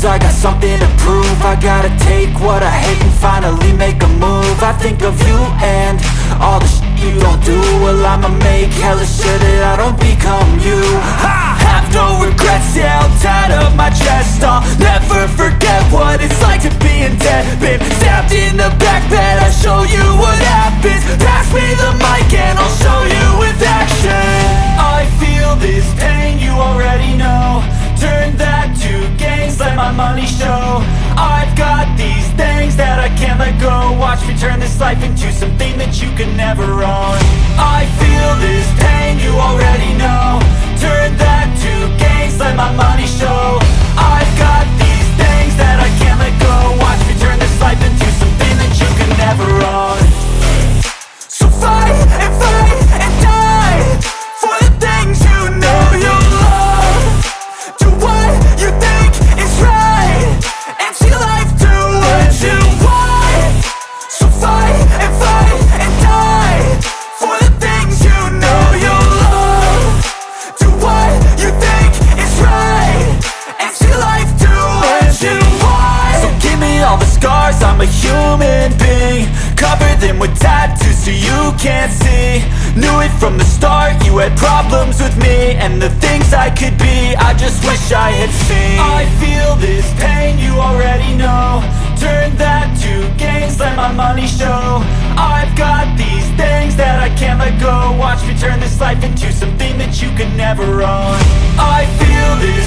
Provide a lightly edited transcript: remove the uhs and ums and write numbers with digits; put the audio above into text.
lose, I got something to prove. I gotta take what I hate and finally make a move. I think of you and all the shit you don't do. Well, I'ma make hella sure that I don't become you. I have no regrets, yeah, I'll tie up my chest. I'll never forget what it's like to be in debt. Been stabbed in the back bed, I'll show you what happens. Pass me the mic and I'll show you with action. I feel this pain, you already know. Turn that to gains, let my money show. I've got these things that I can't let go. Watch me turn this life into something that you can never own. I feel this pain, you already know. Turn that to gains, let my money show. I've got these things that I can't let go. Watch me turn this life into something that you can never own. So fight and die for the things you know you love. Do what you think is right and see life do what you want. So fight and die for the things you know you love. Do what you think is right and see life do what you want. So give me all the scars, I'm a human being. Cover them with tattoos so you can't see. Knew it from the start, you had problems with me and the things I could be, I just wish I had seen. I feel this pain, you already know. Turn that to gains, let my money show. I've got these things that I can't let go. Watch me turn this life into something that you can never own. I feel this